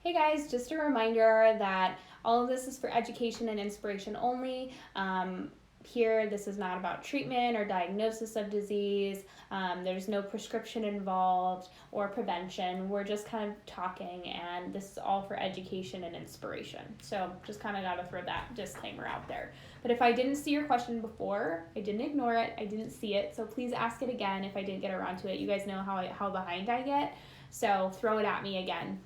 Hey guys, just a reminder that all of this is for education and inspiration only. Here, this is not about treatment or diagnosis of disease. There's no prescription involved or prevention. We're just kind of talking, and this is all for education and inspiration. So just kind of got to throw that disclaimer out there. But if I didn't see your question before, I didn't ignore it. I didn't see it. So please ask it again if I didn't get around to it. You guys know how behind I get. So throw it at me again.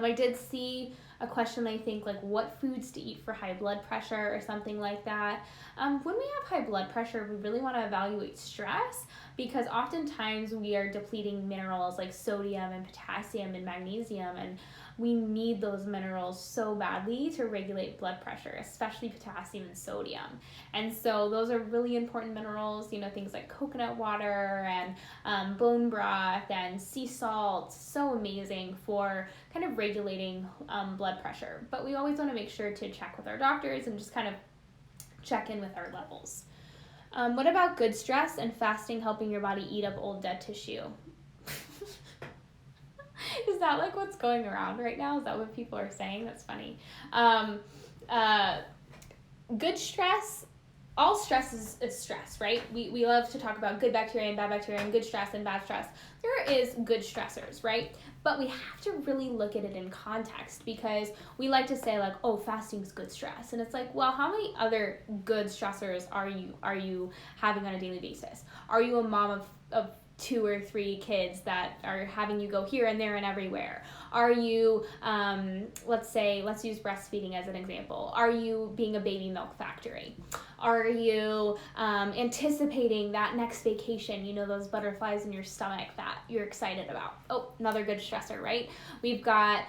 I did see a question, I think, like what foods to eat for high blood pressure or something like that. When we have high blood pressure, we really want to evaluate stress because oftentimes we are depleting minerals like sodium and potassium and magnesium, and we need those minerals so badly to regulate blood pressure, especially potassium and sodium. And so those are really important minerals, things like coconut water and bone broth and sea salt. So amazing for kind of regulating blood pressure. But we always want to make sure to check with our doctors and just kind of check in with our levels. What about good stress and fasting helping your body eat up old dead tissue? Is that like what's going around right now? Is that what people are saying? That's funny. Good stress, all stress is stress, right? We love to talk about good bacteria and bad bacteria and good stress and bad stress. There is good stressors, right? But we have to really look at it in context because we like to say like, oh, fasting's good stress. And it's like, well, how many other good stressors are you having on a daily basis? Are you a mom of 2 or 3 kids that are having you go here and there and everywhere? Are you, let's use breastfeeding as an example. Are you being a baby milk factory? Are you anticipating that next vacation, those butterflies in your stomach that you're excited about? Oh, another good stressor, right? We've got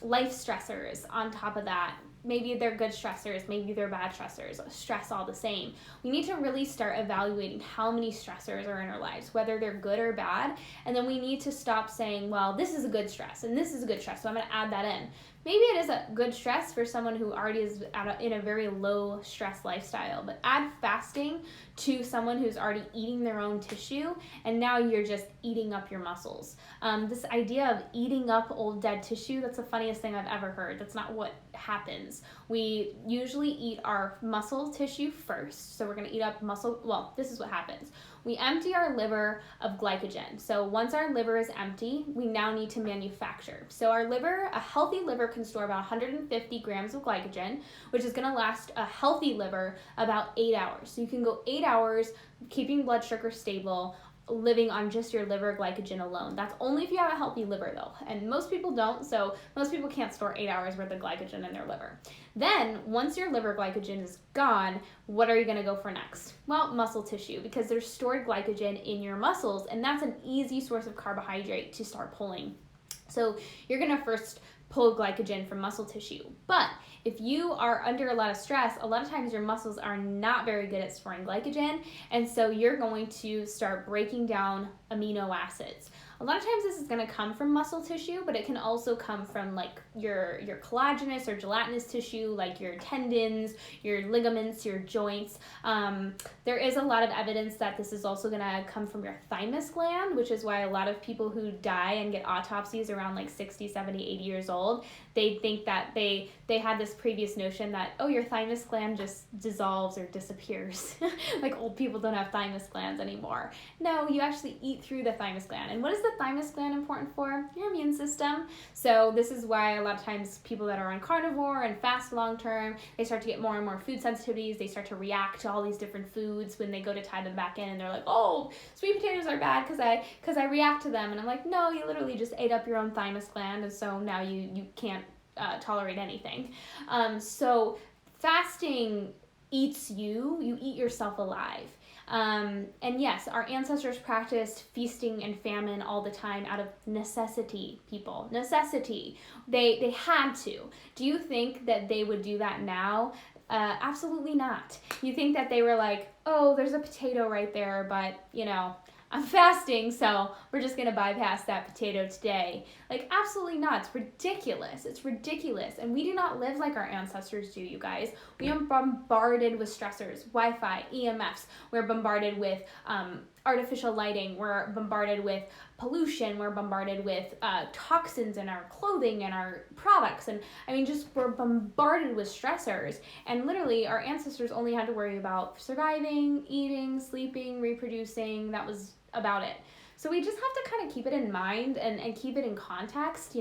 life stressors on top of that. Maybe they're good stressors, maybe they're bad stressors, stress all the same. We need to really start evaluating how many stressors are in our lives, whether they're good or bad, and then we need to stop saying, well, this is a good stress and this is a good stress, so I'm going to add that in. Maybe it is a good stress for someone who already is in a very low stress lifestyle, but add fasting to someone who's already eating their own tissue, and now you're just eating up your muscles. This idea of eating up old dead tissue, that's the funniest thing I've ever heard. That's not what happens. We usually eat our muscle tissue first, so we're going to eat up muscle. Well, this is what happens. We empty our liver of glycogen. So once our liver is empty, we now need to manufacture. So our liver, a healthy liver can store about 150 grams of glycogen, which is going to last a healthy liver about 8 hours. So you can go 8 hours keeping blood sugar stable, living on just your liver glycogen alone. That's only if you have a healthy liver though, and most people don't, so most people can't store 8 hours worth of glycogen in their liver. Then once your liver glycogen is gone, what are you going to go for next? Well, muscle tissue, because there's stored glycogen in your muscles, and that's an easy source of carbohydrate to start pulling. So you're going to first pull glycogen from muscle tissue. But if you are under a lot of stress, a lot of times your muscles are not very good at storing glycogen, and so you're going to start breaking down amino acids. A lot of times this is going to come from muscle tissue, but it can also come from like your collagenous or gelatinous tissue, like your tendons, your ligaments, your joints. There is a lot of evidence that this is also going to come from your thymus gland, which is why a lot of people who die and get autopsies around like 60, 70, 80 years old, they think that they had this previous notion that, oh, your thymus gland just dissolves or disappears. Like old people don't have thymus glands anymore. No, you actually eat through the thymus gland. And what is the thymus gland important for? Your immune system. So this is why a lot of times people that are on carnivore and fast long term, they start to get more and more food sensitivities. They start to react to all these different foods when they go to tie them back in, and they're like, oh, sweet potatoes are bad because I react to them. And I'm like, no, you literally just ate up your own thymus gland, and so now you can't tolerate anything. So fasting eats you eat yourself alive. And yes, our ancestors practiced feasting and famine all the time out of necessity, people. Necessity. They had to. Do you think that they would do that now? Absolutely not. You think that they were like, oh, there's a potato right there, but, I'm fasting, so we're just going to bypass that potato today. Like, absolutely not. It's ridiculous. It's ridiculous. And we do not live like our ancestors do, you guys. We are bombarded with stressors, Wi-Fi, EMFs. We're bombarded with artificial lighting, we're bombarded with pollution, we're bombarded with toxins in our clothing and our products, and I mean, just we're bombarded with stressors, and literally our ancestors only had to worry about surviving, eating, sleeping, reproducing. That was about it. So we just have to kind of keep it in mind and keep it in context.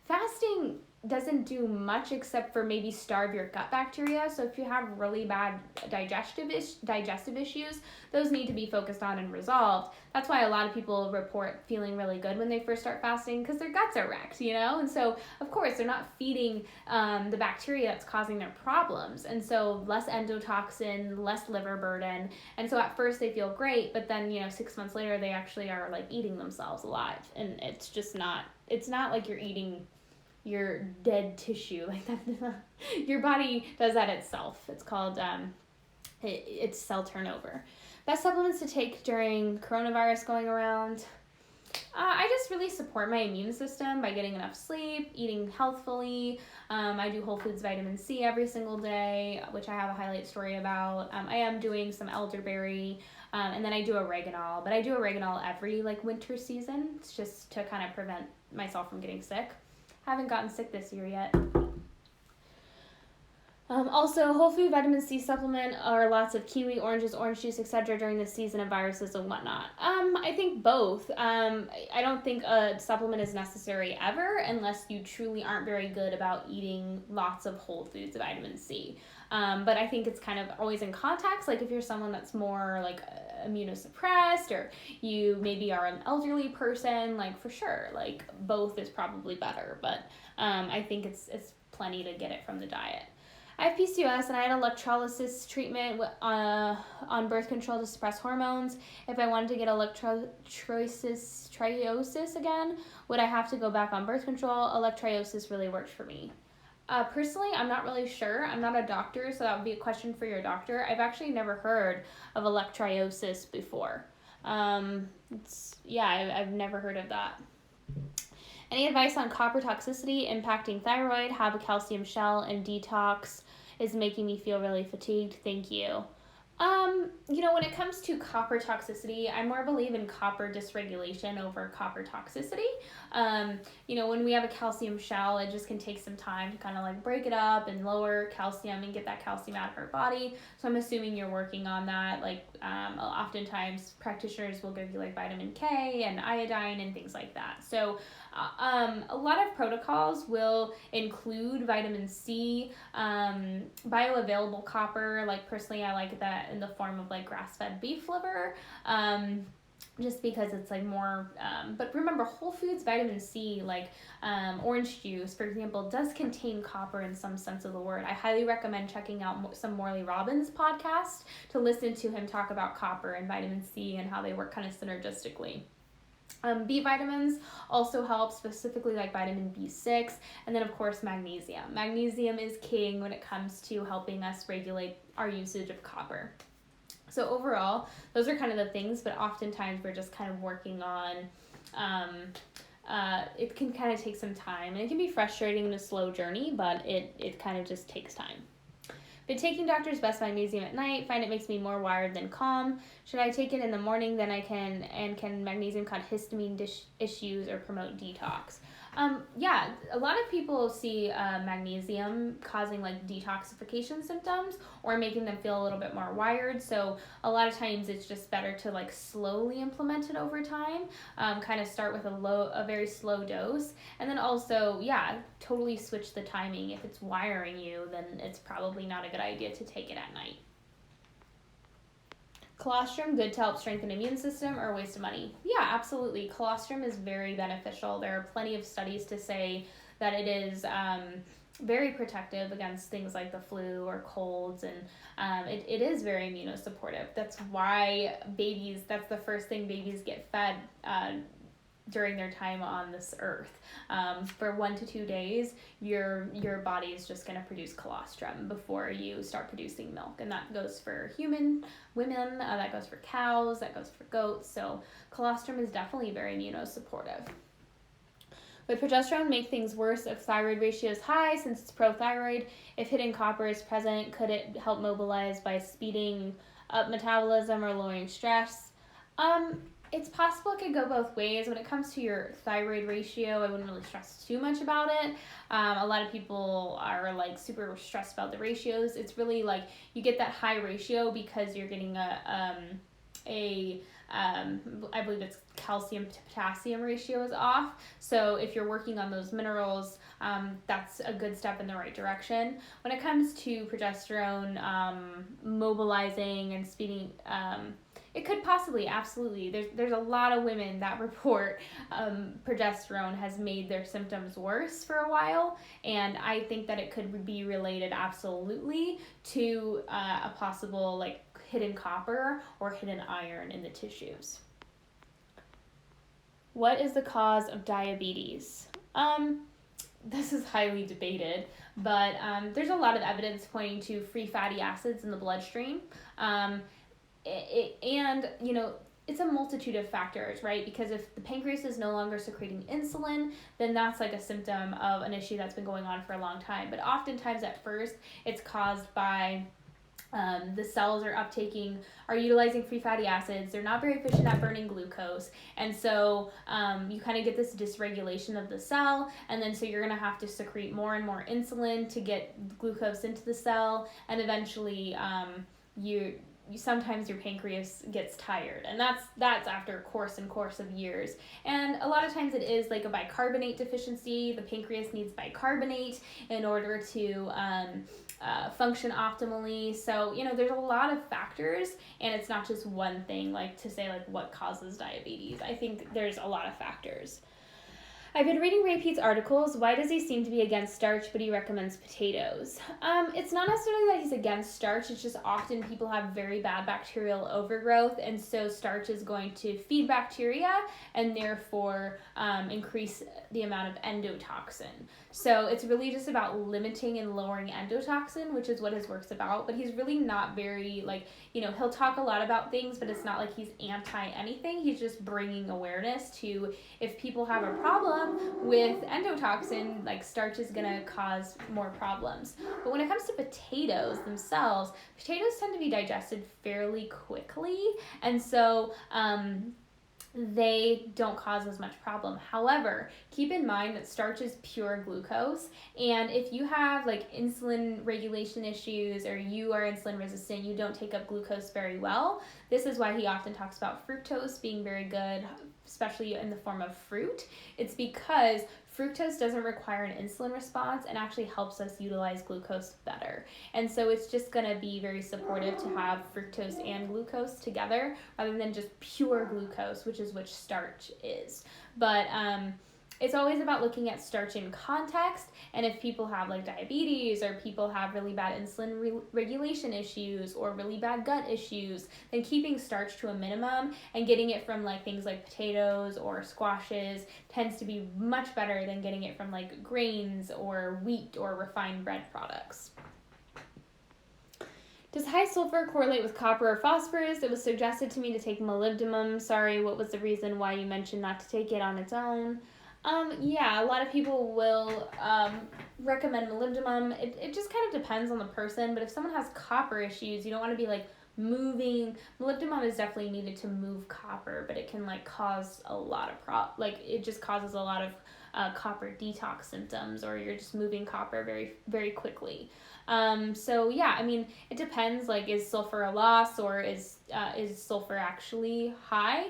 Fasting doesn't do much except for maybe starve your gut bacteria. So if you have really bad digestive issues, those need to be focused on and resolved. That's why a lot of people report feeling really good when they first start fasting, because their guts are wrecked, And so, of course, they're not feeding the bacteria that's causing their problems. And so less endotoxin, less liver burden. And so at first they feel great, but then, 6 months later, they actually are like eating themselves alive. And it's not like you're eating your dead tissue like that. Your body does that itself. It's called it's cell turnover. Best supplements to take during coronavirus going around. I just really support my immune system by getting enough sleep, eating healthfully. I do Whole Foods vitamin C every single day, which I have a highlight story about. I am doing some elderberry, and then I do oregano. But I do oregano every winter season. It's just to kind of prevent myself from getting sick. Haven't gotten sick this year yet. Also, whole food vitamin C supplement are lots of kiwi, oranges, orange juice, etc. during the season of viruses and whatnot. I think both. I don't think a supplement is necessary ever unless you truly aren't very good about eating lots of whole foods vitamin C. But I think it's kind of always in context. Like if you're someone that's more immunosuppressed, or you maybe are an elderly person, for sure, both is probably better. But I think it's plenty to get it from the diet. I have PCOS and I had electrolysis treatment on birth control to suppress hormones. If I wanted to get electrolysis again, would I have to go back on birth control? Electrolysis really worked for me. Personally, I'm not really sure. I'm not a doctor, so that would be a question for your doctor. I've actually never heard of electrolysis before. I've never heard of that. Any advice on copper toxicity impacting thyroid? Have a calcium shell and detox is making me feel really fatigued. Thank you. When it comes to copper toxicity, I more believe in copper dysregulation over copper toxicity. When we have a calcium shell, it just can take some time to kind of break it up and lower calcium and get that calcium out of our body. So I'm assuming you're working on that. Oftentimes practitioners will give you vitamin K and iodine and things like that. So a lot of protocols will include vitamin C, bioavailable copper. Personally, I like that in the form of grass-fed beef liver, just because it's more, but remember, whole foods vitamin C, orange juice, for example, does contain copper in some sense of the word. I highly recommend checking out some Morley Robbins podcast to listen to him talk about copper and vitamin C and how they work kind of synergistically. B vitamins also help, specifically vitamin B6, and then of course magnesium. Magnesium is king when it comes to helping us regulate our usage of copper. So overall, those are kind of the things, but oftentimes we're just kind of working on, it can kind of take some time, and it can be frustrating and a slow journey, but it kind of just takes time. Been taking Doctor's Best magnesium at night, find it makes me more wired than calm. Should I take it in the morning? Then can magnesium cause histamine issues or promote detox? A lot of people see magnesium causing detoxification symptoms or making them feel a little bit more wired. So a lot of times it's just better to slowly implement it over time. Kind of start with a very slow dose, and then also totally switch the timing. If it's wiring you, then it's probably not a good idea to take it at night. Colostrum, good to help strengthen immune system, or a waste of money? Yeah, absolutely. Colostrum is very beneficial. There are plenty of studies to say that it is very protective against things like the flu or colds, and it is very immunosupportive. That's why that's the first thing babies get fed during their time on this earth. For 1 to 2 days, your body is just going to produce colostrum before you start producing milk, and that goes for human women, that goes for cows, that goes for goats. So colostrum is definitely very immunosupportive. Would progesterone make things worse if thyroid ratio is high, since it's prothyroid? If hidden copper is present, could it help mobilize by speeding up metabolism or lowering stress? It's possible it could go both ways. When it comes to your thyroid ratio, I wouldn't really stress too much about it. A lot of people are like super stressed about the ratios. It's really like you get that high ratio because you're getting I believe it's calcium to potassium ratio is off. So if you're working on those minerals, that's a good step in the right direction. When it comes to progesterone mobilizing and speeding, it could possibly, absolutely. There's a lot of women that report progesterone has made their symptoms worse for a while, and I think that it could be related absolutely to a possible like hidden copper or hidden iron in the tissues. What is the cause of diabetes? This is highly debated, but there's a lot of evidence pointing to free fatty acids in the bloodstream. And, it's a multitude of factors, right? Because if the pancreas is no longer secreting insulin, then that's like a symptom of an issue that's been going on for a long time. But oftentimes at first, it's caused by the cells are utilizing free fatty acids. They're not very efficient at burning glucose. And so you kind of get this dysregulation of the cell. And then so you're going to have to secrete more and more insulin to get glucose into the cell. And eventually sometimes your pancreas gets tired, and that's after a course of years. And a lot of times it is like a bicarbonate deficiency. The pancreas needs bicarbonate in order to function optimally. So there's a lot of factors, and it's not just one thing like to say like what causes diabetes. I think there's a lot of factors. I've been reading Ray Peat's articles. Why does he seem to be against starch, but he recommends potatoes? It's not necessarily that he's against starch. It's just often people have very bad bacterial overgrowth, and so starch is going to feed bacteria and therefore increase the amount of endotoxin. So it's really just about limiting and lowering endotoxin, which is what his work's about. But he's really not very, he'll talk a lot about things, but it's not like he's anti-anything. He's just bringing awareness to if people have a problem with endotoxin, like starch is going to cause more problems. But when it comes to potatoes themselves, potatoes tend to be digested fairly quickly, and so they don't cause as much problem. However, keep in mind that starch is pure glucose, and if you have like insulin regulation issues or you are insulin resistant, you don't take up glucose very well. This is why he often talks about fructose being very good, especially in the form of fruit. It's because fructose doesn't require an insulin response and actually helps us utilize glucose better. And so it's just going to be very supportive to have fructose and glucose together rather than just pure glucose, which starch is. But it's always about looking at starch in context, and if people have like diabetes or people have really bad insulin regulation issues or really bad gut issues, then keeping starch to a minimum and getting it from like things like potatoes or squashes tends to be much better than getting it from like grains or wheat or refined bread products. Does high sulfur correlate with copper or phosphorus? It was suggested to me to take molybdenum. Sorry, what was the reason why you mentioned not to take it on its own? Yeah, a lot of people will recommend molybdenum. It just kind of depends on the person, but if someone has copper issues, you don't want to be like moving. Molybdenum is definitely needed to move copper, but it can like cause a lot of it just causes a lot of copper detox symptoms, or you're just moving copper very, very quickly. So yeah, I mean, it depends, like, is sulfur a loss or is sulfur actually high?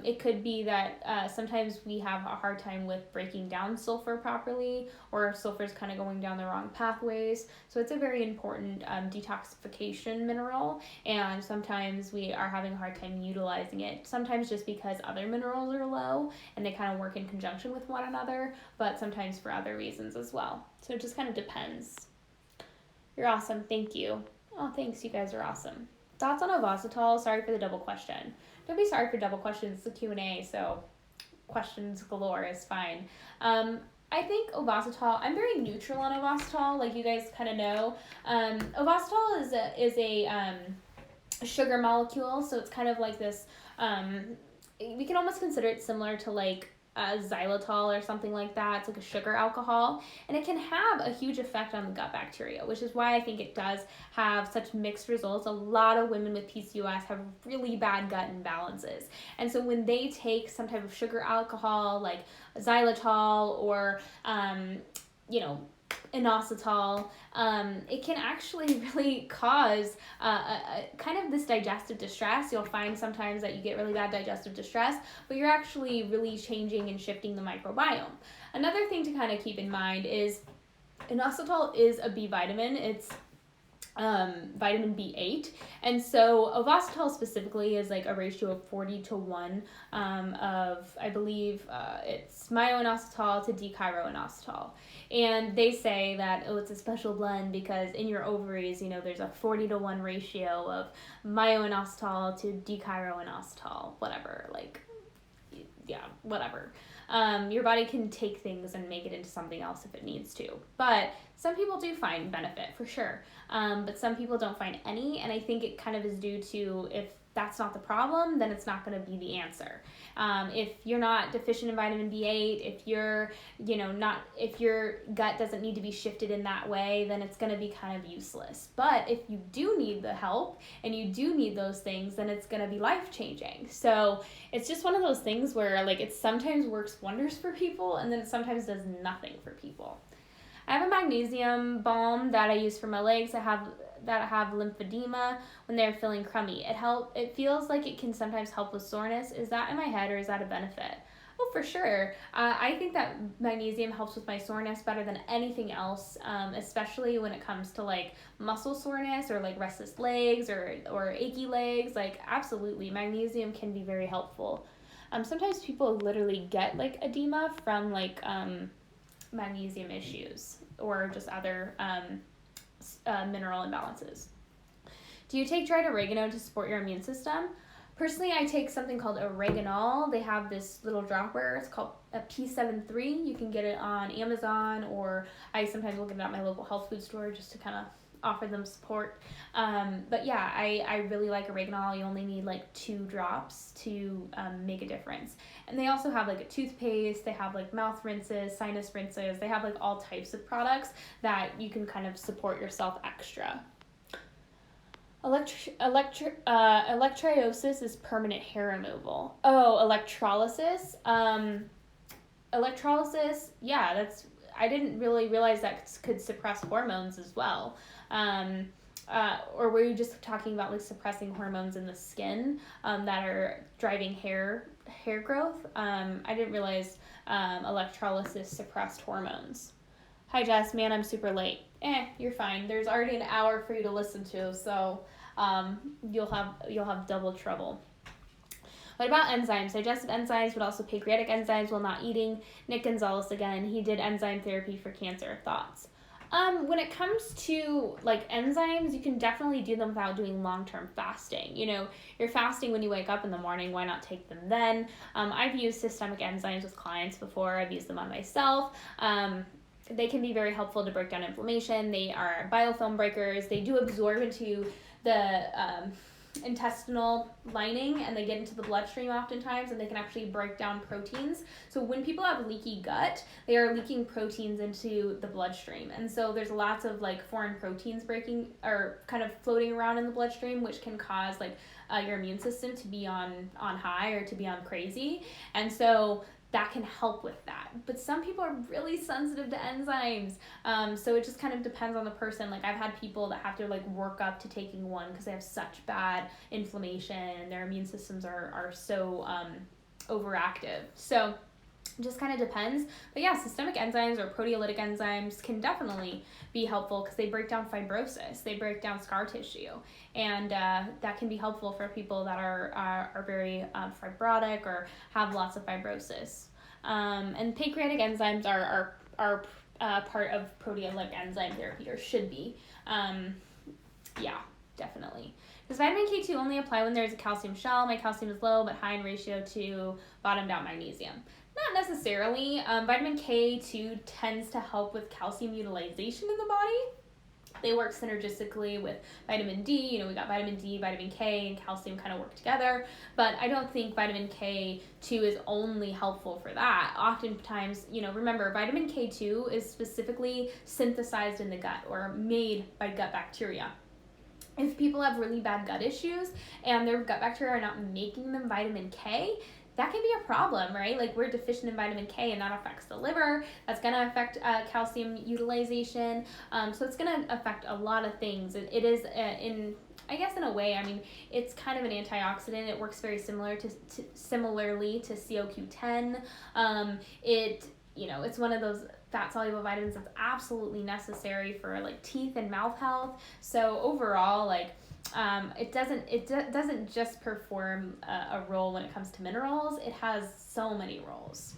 It could be that sometimes we have a hard time with breaking down sulfur properly, or sulfur is kind of going down the wrong pathways. So it's a very important detoxification mineral, and sometimes we are having a hard time utilizing it. Sometimes just because other minerals are low and they kind of work in conjunction with one another, but sometimes for other reasons as well. So it just kind of depends. You're awesome. Thank you. Oh, thanks. You guys are awesome. Thoughts on Ovasitol? Sorry for the double question. Don't be sorry for double questions. It's a Q&A, so questions galore is fine. I think Ovasitol, I'm very neutral on Ovasitol, like you guys kind of know. Ovasitol is a sugar molecule, so it's kind of like this, we can almost consider it similar to like xylitol or something like that. It's like a sugar alcohol, and it can have a huge effect on the gut bacteria, which is why I think it does have such mixed results. A lot of women with PCOS have really bad gut imbalances, and so when they take some type of sugar alcohol like xylitol or inositol, it can actually really cause a kind of this digestive distress. You'll find sometimes that you get really bad digestive distress, but you're actually really changing and shifting the microbiome. Another thing to kind of keep in mind is inositol is a B vitamin. It's vitamin B8, and so ovositol specifically is like a ratio of 40:1 of, I believe, it's myo-inositol to D-chiro-inositol, and they say that it's a special blend because in your ovaries, there's a 40:1 ratio of myo-inositol to D-chiro-inositol, whatever, whatever. Your body can take things and make it into something else if it needs to. But some people do find benefit for sure. But some people don't find any. And I think it kind of is due to, if that's not the problem, then it's not going to be the answer. If you're not deficient in vitamin B8, if you're, if your gut doesn't need to be shifted in that way, then it's going to be kind of useless. But if you do need the help and you do need those things, then it's going to be life-changing. So it's just one of those things where it sometimes works wonders for people and then it sometimes does nothing for people. I have a magnesium balm that I use for my legs that have lymphedema when they're feeling crummy. It feels like it can sometimes help with soreness. Is that in my head or is that a benefit? Oh, for sure. I think that magnesium helps with my soreness better than anything else, especially when it comes to muscle soreness or restless legs or achy legs. Absolutely, magnesium can be very helpful. Sometimes people literally get edema from magnesium issues or just other mineral imbalances. Do you take dried oregano to support your immune system? Personally, I take something called oreganol. They have this little dropper. It's called a P73. You can get it on Amazon, or I sometimes look at it at my local health food store just to kind of offer them support. But yeah, I really like oreganol. You only need 2 drops to make a difference. And they also have a toothpaste. They have mouth rinses, sinus rinses. They have all types of products that you can kind of support yourself extra. Electrolysis is permanent hair removal. Oh, electrolysis. Electrolysis, yeah, I didn't really realize that could suppress hormones as well. Or were you just talking about suppressing hormones in the skin that are driving hair growth? I didn't realize electrolysis suppressed hormones. Hi Jess, man, I'm super late. You're fine. There's already an hour for you to listen to, so you'll have double trouble. What about enzymes? Digestive enzymes, but also pancreatic enzymes while not eating. Nick Gonzalez again, he did enzyme therapy for cancer. Thoughts? When it comes to enzymes, you can definitely do them without doing long-term fasting. You're fasting when you wake up in the morning, why not take them then? I've used systemic enzymes with clients before. I've used them on myself. They can be very helpful to break down inflammation. They are biofilm breakers. They do absorb into the intestinal lining and they get into the bloodstream oftentimes, and they can actually break down proteins. So when people have leaky gut, they are leaking proteins into the bloodstream, and so there's lots of foreign proteins breaking or kind of floating around in the bloodstream, which can cause your immune system to be on high or to be on crazy, and so that can help with that. But some people are really sensitive to enzymes. So it just kind of depends on the person. I've had people that have to work up to taking one because they have such bad inflammation and their immune systems are so overactive. So it just kind of depends. But yeah, systemic enzymes or proteolytic enzymes can definitely be helpful because they break down fibrosis. They break down scar tissue. And that can be helpful for people that are very fibrotic or have lots of fibrosis. And pancreatic enzymes are part of proteolytic enzyme therapy, or should be. Yeah, definitely. Does vitamin K2 only apply when there's a calcium shell? My calcium is low but high in ratio to bottomed out magnesium. Not necessarily. Vitamin K2 tends to help with calcium utilization in the body. They work synergistically with vitamin D. We got vitamin D, vitamin K, and calcium kind of work together. But I don't think vitamin K2 is only helpful for that. Oftentimes, remember, vitamin K2 is specifically synthesized in the gut or made by gut bacteria. If people have really bad gut issues and their gut bacteria are not making them vitamin K, that can be a problem, right? Like, we're deficient in vitamin K and that affects the liver. That's going to affect calcium utilization. So it's going to affect a lot of things. It is in a way, it's kind of an antioxidant. It works very similarly to CoQ10. It's one of those fat soluble vitamins that's absolutely necessary for like teeth and mouth health. So overall, it doesn't just perform a role when it comes to minerals. It has so many roles.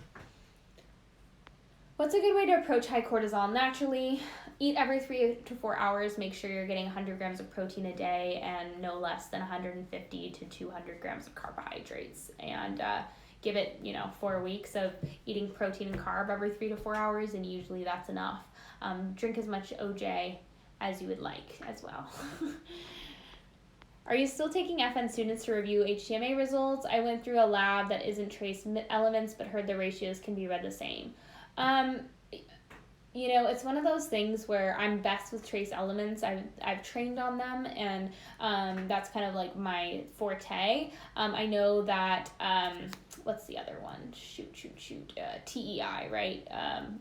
What's a good way to approach high cortisol naturally? Eat every 3 to 4 hours. Make sure you're getting 100 grams of protein a day and no less than 150 to 200 grams of carbohydrates. And give it, 4 weeks of eating protein and carb every 3 to 4 hours, and usually that's enough. Drink as much OJ as you would like as well. Are you still taking FN students to review HTMA results? I went through a lab that isn't trace elements, but heard the ratios can be read the same. It's one of those things where I'm best with trace elements. I've trained on them, and that's kind of like my forte. I know that, what's the other one? TEI, right?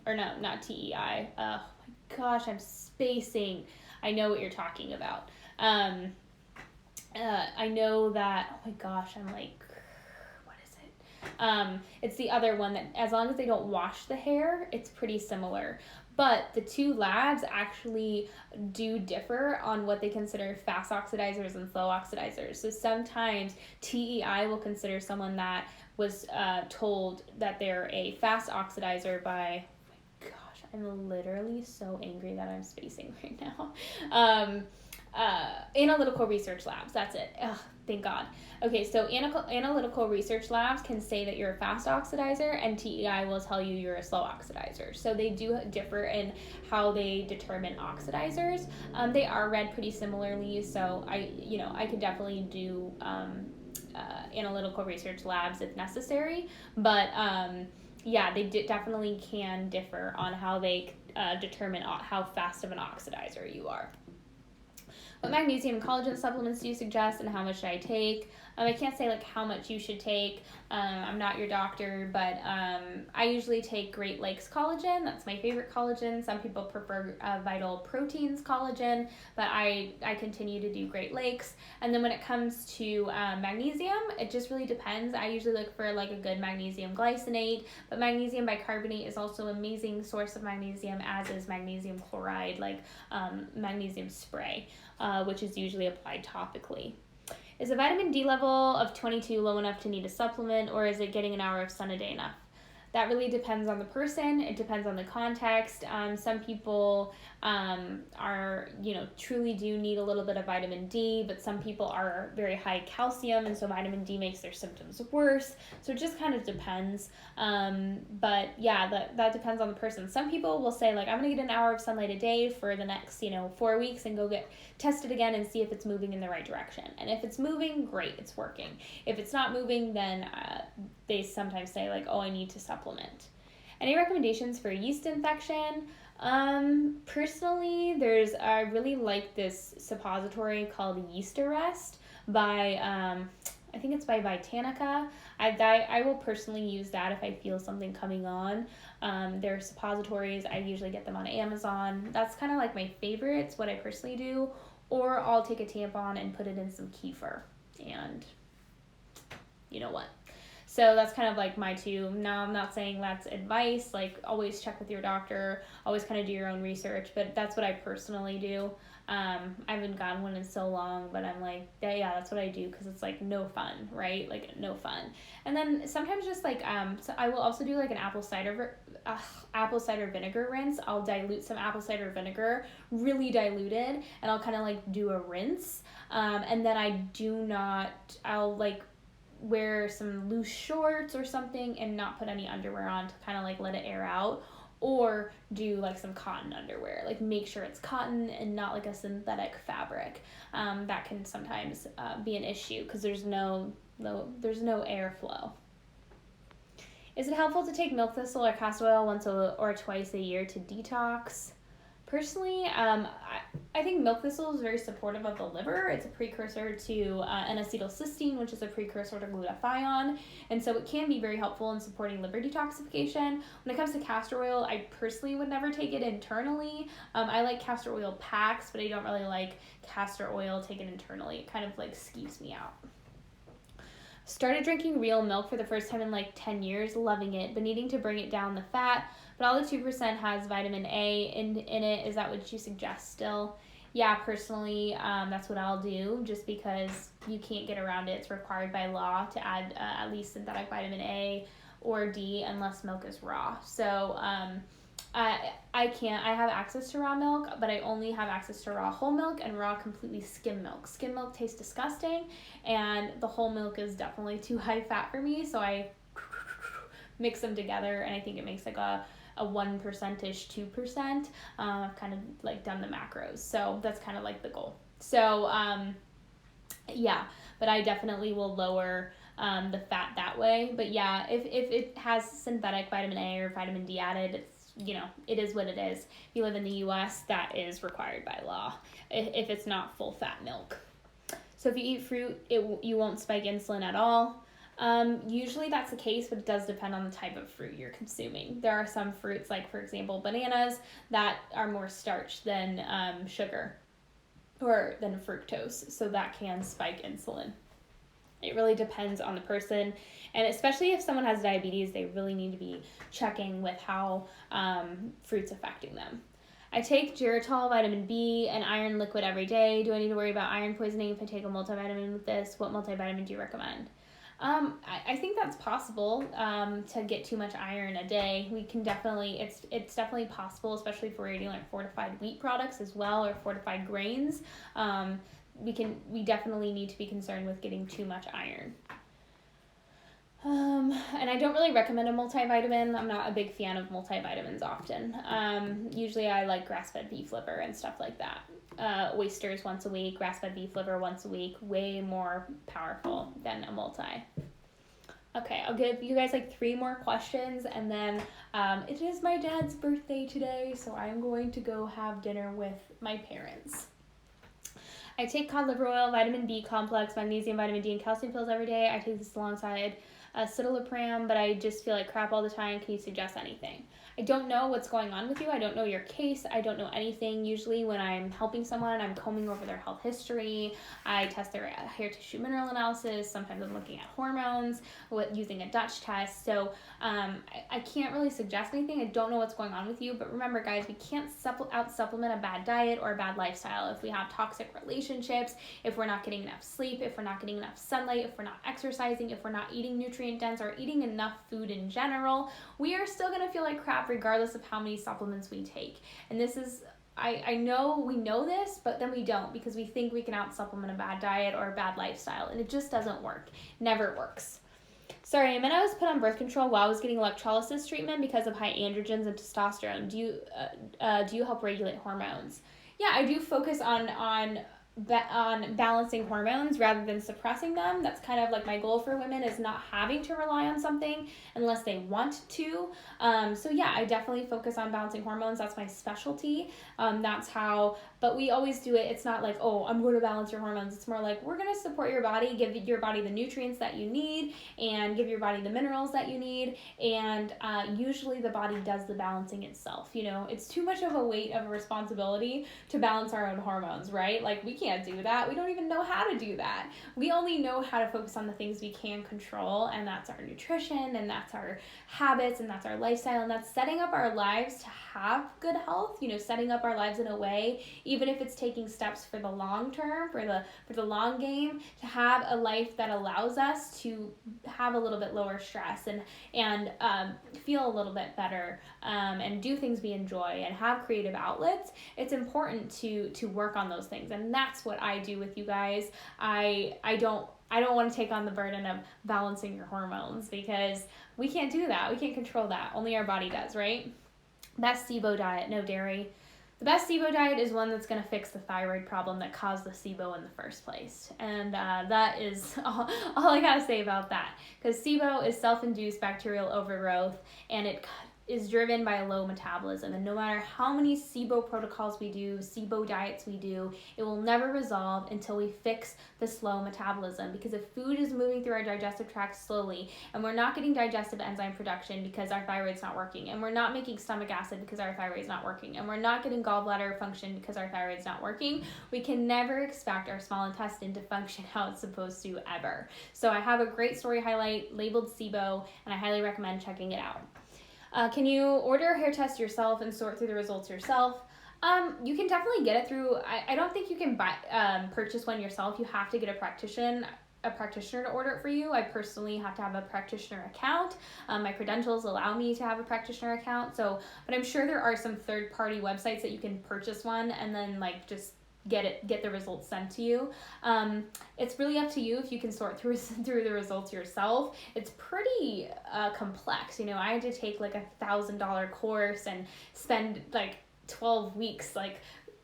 Or no, not TEI. Oh my gosh, I'm spacing. I know what you're talking about. I know that, oh my gosh, I'm like, what is it? It's the other one that, as long as they don't wash the hair, it's pretty similar. But the two labs actually do differ on what they consider fast oxidizers and slow oxidizers. So sometimes TEI will consider someone that was told that they're a fast oxidizer by, oh my gosh, I'm literally so angry that I'm spacing right now. Analytical research labs, that's it. Ugh, thank God. Okay, so analytical research labs can say that you're a fast oxidizer, and TEI will tell you you're a slow oxidizer. So they do differ in how they determine oxidizers. They are read pretty similarly, so I could definitely do analytical research labs if necessary, but they definitely can differ on how they determine how fast of an oxidizer you are. What magnesium and collagen supplements do you suggest, and how much should I take? I can't say how much you should take. I'm not your doctor, but I usually take Great Lakes collagen. That's my favorite collagen. Some people prefer Vital Proteins collagen, but I continue to do Great Lakes. And then when it comes to magnesium, it just really depends. I usually look for a good magnesium glycinate, but magnesium bicarbonate is also an amazing source of magnesium, as is magnesium chloride, magnesium spray, which is usually applied topically. Is a vitamin D level of 22 low enough to need a supplement, or is it getting an hour of sun a day enough? That really depends on the person. It depends on the context. Some people truly do need a little bit of vitamin D, but some people are very high calcium, and so vitamin D makes their symptoms worse. So it just kind of depends. But yeah, that depends on the person. Some people will say, I'm going to get an hour of sunlight a day for the next, 4 weeks and go get tested again and see if it's moving in the right direction. And if it's moving, great, it's working. If it's not moving, then they sometimes say, I need to supplement. Any recommendations for yeast infection? Personally, I really like this suppository called Yeast Arrest by, I think it's by Vitanica. I will personally use that if I feel something coming on. They're suppositories. I usually get them on Amazon. That's kind of my favorite. It's what I personally do. Or I'll take a tampon and put it in some kefir. And you know what? So that's kind of my two. Now, I'm not saying that's advice. Always check with your doctor. Always kind of do your own research. But that's what I personally do. I haven't gotten one in so long, but I'm that's what I do, because it's no fun, right? No fun. And then sometimes just so I will also do an apple cider vinegar rinse. I'll dilute some apple cider vinegar, really diluted, and I'll kind of do a rinse. And then I'll wear some loose shorts or something and not put any underwear on to kind of let it air out. or do like some cotton underwear. Like make sure it's cotton and not like a synthetic fabric. That can sometimes be an issue because there's no airflow. Is it helpful to take milk thistle or castor oil once or twice a year to detox? Personally, I think milk thistle is very supportive of the liver. It's a precursor to N-acetylcysteine, which is a precursor to glutathione, and so it can be very helpful in supporting liver detoxification. When it comes to castor oil, I personally would never take it internally. I like castor oil packs, but I don't really like castor oil taken internally. It kind of like skeeves me out. Started drinking real milk for the first time in like 10 years, loving it, but needing to bring it down the fat. But all the 2% has vitamin A in it. Is that what you suggest still? Yeah, personally, that's what I'll do just because you can't get around it. It's required by law to add at least synthetic vitamin A or D unless milk is raw. So I can't. I have access to raw milk, but I only have access to raw whole milk and raw completely skim milk. Skim milk tastes disgusting, and the whole milk is definitely too high fat for me, so I mix them together, and I think it makes like a 1%-ish, 2%. I've kind of like done the macros, so that's kind of like the goal. So yeah, but I definitely will lower the fat that way. But yeah, if it has synthetic vitamin A or vitamin D added, it's, you know, it is what it is. If you live in the US, that is required by law if it's not full fat milk. So if you eat fruit, you won't spike insulin at all. Usually that's the case, but it does depend on the type of fruit you're consuming. There are some fruits, like for example bananas, that are more starch than sugar or than fructose, so that can spike insulin. It really depends on the person, and especially if someone has diabetes, they really need to be checking with how fruit's affecting them. I take Geritol, vitamin B, and iron liquid every day. Do I need to worry about iron poisoning if I take a multivitamin with this? What multivitamin do you recommend? I think that's possible to get too much iron a day. We can definitely, it's definitely possible, especially if we're eating like fortified wheat products as well, or fortified grains. We definitely need to be concerned with getting too much iron. And I don't really recommend a multivitamin. I'm not a big fan of multivitamins often. Usually I like grass-fed beef liver and stuff like that. Oysters once a week, grass-fed beef liver once a week, way more powerful than a multi. Okay, I'll give you guys like 3 more questions, and then it is my dad's birthday today, so I'm going to go have dinner with my parents. I take cod liver oil, vitamin B complex, magnesium, vitamin D, and calcium pills every day. I take this alongside citalopram, but I just feel like crap all the time. Can you suggest anything? I don't know what's going on with you. I don't know your case. I don't know anything. Usually when I'm helping someone, I'm combing over their health history. I test their hair tissue mineral analysis. Sometimes I'm looking at hormones using a Dutch test. So I can't really suggest anything. I don't know what's going on with you. But remember, guys, we can't out-supplement a bad diet or a bad lifestyle. If we have toxic relationships, if we're not getting enough sleep, if we're not getting enough sunlight, if we're not exercising, if we're not eating nutrient dense or eating enough food in general, we are still going to feel like crap regardless of how many supplements we take. And this is, I know we know this, but then we don't, because we think we can out-supplement a bad diet or a bad lifestyle, and it just doesn't work. Never works. Sorry, I meant I was put on birth control while I was getting electrolysis treatment because of high androgens and testosterone. Do you help regulate hormones? Yeah, I do focus on balancing hormones rather than suppressing them. That's kind of like my goal for women, is not having to rely on something unless they want to. So yeah, I definitely focus on balancing hormones. That's my specialty. That's how, but we always do it. It's not like, oh, I'm going to balance your hormones. It's more like, we're going to support your body, give your body the nutrients that you need, and give your body the minerals that you need. And usually the body does the balancing itself. You know, it's too much of a weight of a responsibility to balance our own hormones, right? Like, we can't do that. We don't even know how to do that. We only know how to focus on the things we can control, and that's our nutrition, and that's our habits, and that's our lifestyle, and that's setting up our lives to have good health, you know, setting up our lives in a way, even if it's taking steps for the long term, for the long game, to have a life that allows us to have a little bit lower stress and feel a little bit better, and do things we enjoy and have creative outlets. It's important to work on those things, and that's what I do with you guys. I don't want to take on the burden of balancing your hormones, because we can't do that. We can't control that. Only our body does, right? Best SIBO diet, no dairy. The best SIBO diet is one that's going to fix the thyroid problem that caused the SIBO in the first place. And that is all I got to say about that. Because SIBO is self-induced bacterial overgrowth, and it is driven by a low metabolism. And no matter how many SIBO protocols we do, SIBO diets we do, it will never resolve until we fix the slow metabolism. Because if food is moving through our digestive tract slowly, and we're not getting digestive enzyme production because our thyroid's not working, and we're not making stomach acid because our thyroid's not working, and we're not getting gallbladder function because our thyroid's not working, we can never expect our small intestine to function how it's supposed to ever. So I have a great story highlight labeled SIBO, and I highly recommend checking it out. Can you order a hair test yourself and sort through the results yourself? You can definitely get it through. I don't think you can purchase one yourself. You have to get a practitioner to order it for you. I personally have to have a practitioner account. My credentials allow me to have a practitioner account. But I'm sure there are some third-party websites that you can purchase one and then just get the results sent to you. It's really up to you if you can sort through the results yourself. It's pretty complex. I had to take $1,000 course and spend 12 weeks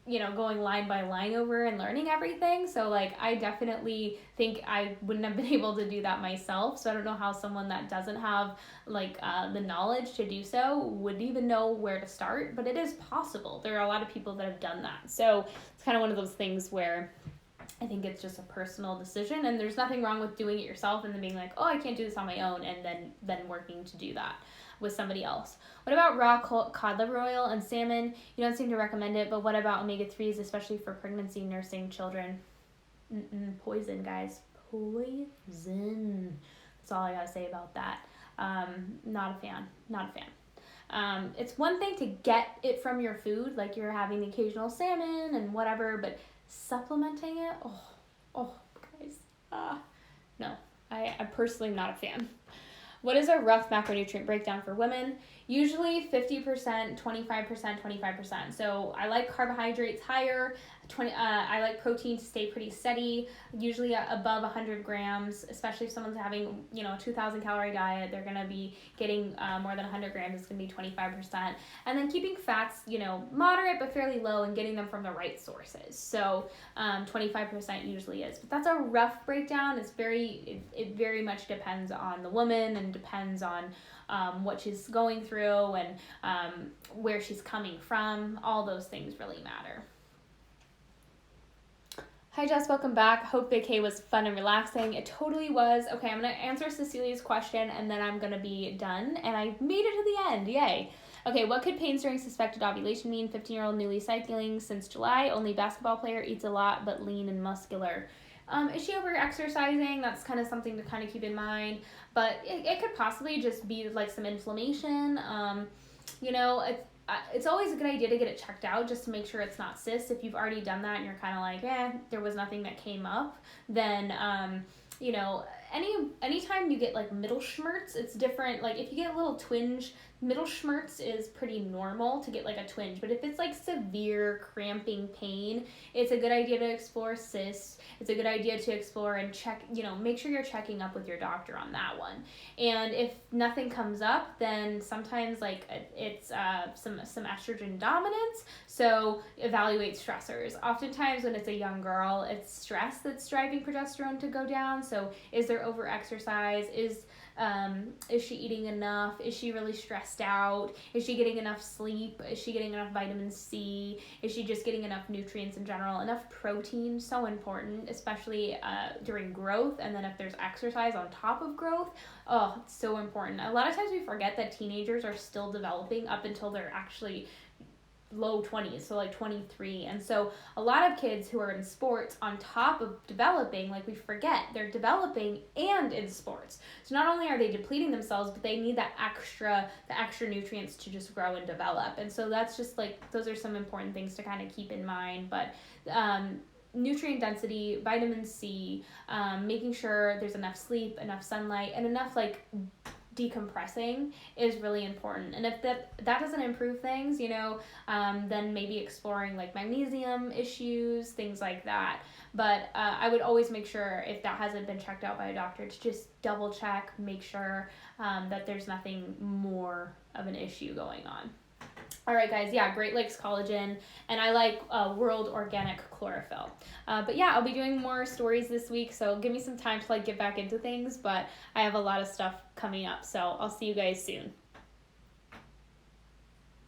going line by line over and learning everything. So I definitely think I wouldn't have been able to do that myself. So I don't know how someone that doesn't have the knowledge to do so would even know where to start, but it is possible. There are a lot of people that have done that. So it's kind of one of those things where I think it's just a personal decision, and there's nothing wrong with doing it yourself and then being like, oh, I can't do this on my own, and then working to do that with somebody else. What about raw cod liver oil and salmon? You don't seem to recommend it, but what about omega-3s, especially for pregnancy, nursing, children? Poison, guys. Poison. That's all I gotta say about that. Not a fan. It's one thing to get it from your food, like you're having the occasional salmon and whatever, but supplementing it, guys, no. I'm personally not a fan. What is a rough macronutrient breakdown for women? Usually 50%, 25%, 25%. So I like carbohydrates higher. I like protein to stay pretty steady, usually above 100 grams, especially if someone's having, a 2,000 calorie diet, they're going to be getting more than 100 grams, it's going to be 25%. And then keeping fats, moderate but fairly low and getting them from the right sources. So 25% usually is. But that's a rough breakdown. It very much depends on the woman and depends on what she's going through and where she's coming from. All those things really matter. Hi Jess, welcome back. Hope vacay was fun and relaxing. It totally was. Okay, I'm going to answer Cecilia's question and then I'm going to be done. And I made it to the end. Yay. Okay, what could pains during suspected ovulation mean? 15-year-old newly cycling since July. Only basketball player, eats a lot but lean and muscular. Is she over-exercising? That's kind of something to kind of keep in mind. But it could possibly just be some inflammation. It's always a good idea to get it checked out just to make sure it's not cysts. If you've already done that and you're kind of there was nothing that came up, then, anytime you get middle schmerz, it's different. If you get a little twinge, middle schmerz is pretty normal to get a twinge. But if it's severe cramping pain, it's a good idea to explore cysts. It's a good idea to explore and check, make sure you're checking up with your doctor on that one. And if nothing comes up, then sometimes it's some estrogen dominance. So evaluate stressors. Oftentimes when it's a young girl, it's stress that's driving progesterone to go down. So is there over exercise? Is she eating enough? Is she really stressed out? Is she getting enough sleep? Is she getting enough vitamin C? Is she just getting enough nutrients in general? Enough protein, so important, especially during growth. And then if there's exercise on top of growth, it's so important. A lot of times we forget that teenagers are still developing up until they're actually low 20s, so 23. And so a lot of kids who are in sports on top of developing, we forget they're developing and in sports. So not only are they depleting themselves, but they need the extra nutrients to just grow and develop. And so that's just those are some important things to kind of keep in mind. But nutrient density, vitamin C, making sure there's enough sleep, enough sunlight, and enough decompressing is really important. And if that doesn't improve things, then maybe exploring magnesium issues, things like that. But I would always make sure, if that hasn't been checked out by a doctor, to just double check, make sure that there's nothing more of an issue going on. All right, guys. Yeah, Great Lakes Collagen, and I like World Organic Chlorophyll. But yeah, I'll be doing more stories this week, so give me some time to like get back into things. But I have a lot of stuff coming up, so I'll see you guys soon.